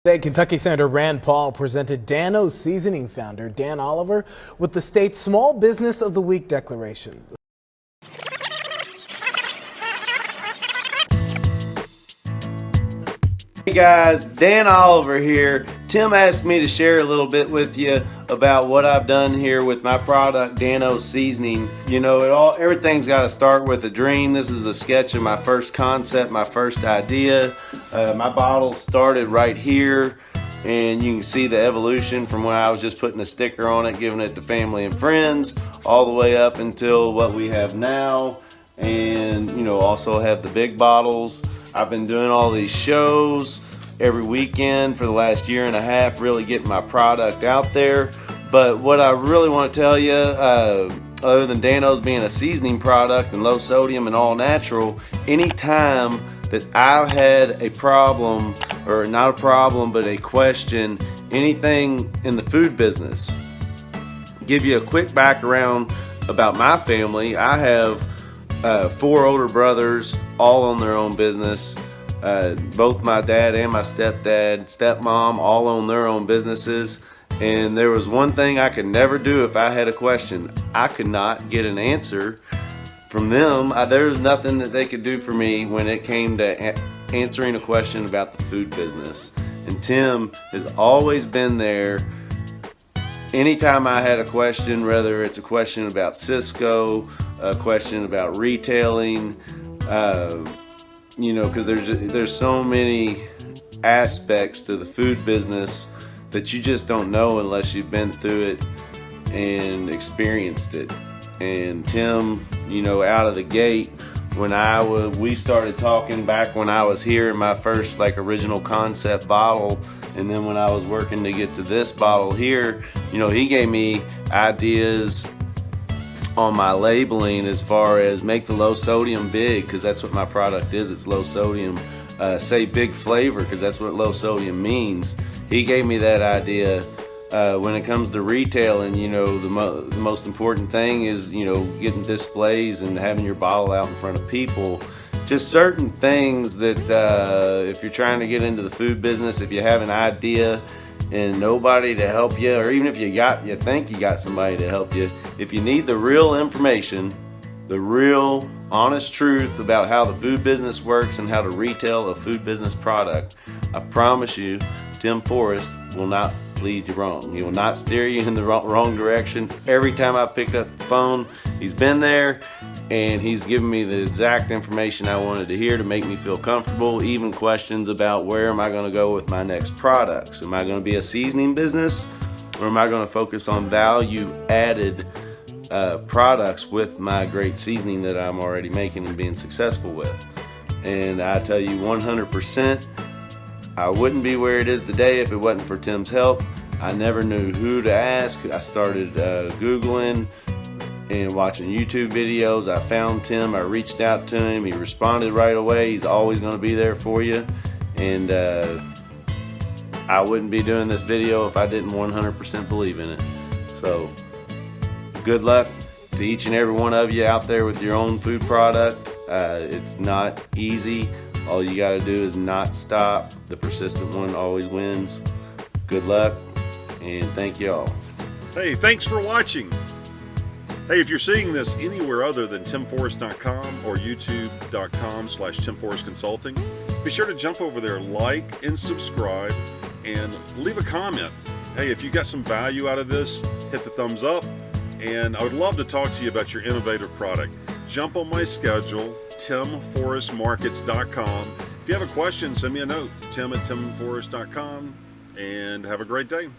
Today, Kentucky Senator Rand Paul presented Dano Seasoning founder Dan Oliver with the state's Small Business of the Week declaration. Hey guys, Dan Oliver here. Tim asked me to share a little bit with you about what I've done here with my product, Dano Seasoning. You know, everything's got to start with a dream. This is a sketch of my first concept, my first idea. My bottle started right here, and you can see the evolution from when I was just putting a sticker on it, giving it to family and friends, all the way up until what we have now. And you know, also have the big bottles. I've been doing all these shows every weekend for the last year and a half, really getting my product out there. But what I really want to tell you, other than Dano's being a seasoning product and low sodium and all natural, anytime that I've had a problem, or not a problem, but a question, anything in the food business, give you a quick background about my family. I have 4 older brothers, all on their own business. Both my dad and my stepdad, stepmom, all own their own businesses. And there was one thing I could never do if I had a question. I could not get an answer from them. There was nothing that they could do for me when it came to answering a question about the food business. And Tim has always been there. Anytime I had a question, whether it's a question about Cisco, a question about retailing, you know, because there's so many aspects to the food business that you just don't know unless you've been through it and experienced it. And Tim, you know, out of the gate, when we started talking back when I was here in my first original concept bottle, and then when I was working to get to this bottle here, you know, he gave me ideas on my labeling as far as make the low sodium big, because that's what my product is. It's low sodium. Say big flavor, because that's what low sodium means. He gave me that idea. When it comes to retailing, you know, the most important thing is, you know, getting displays and having your bottle out in front of people. Just certain things that if you're trying to get into the food business, if you have an idea and nobody to help you, or even if you think you got somebody to help you, if you need the real information, the real honest truth about how the food business works and how to retail a food business product, I promise you, Tim Forrest will not lead you wrong. He will not steer you in the wrong direction. Every time I pick up the phone, he's been there, and he's given me the exact information I wanted to hear to make me feel comfortable. Even questions about where am I going to go with my next products. Am I going to be a seasoning business, or am I going to focus on value added products with my great seasoning that I'm already making and being successful with? And I tell you 100%, I wouldn't be where it is today if it wasn't for Tim's help. I never knew who to ask. I started Googling and watching YouTube videos. I found Tim, I reached out to him, he responded right away. He's always going to be there for you. And I wouldn't be doing this video if I didn't 100% believe in it. So good luck to each and every one of you out there with your own food product. It's not easy. All you got to do is not stop. The persistent one always wins. Good luck, and thank you all. Hey, thanks for watching. Hey, if you're seeing this anywhere other than timforrest.com or youtube.com/timforrestconsulting, be sure to jump over there, like and subscribe, and leave a comment. Hey, if you got some value out of this, hit the thumbs up, and I would love to talk to you about your innovative product. Jump on my schedule, timforrestmarkets.com. If you have a question, send me a note, tim@timforrest.com, and have a great day.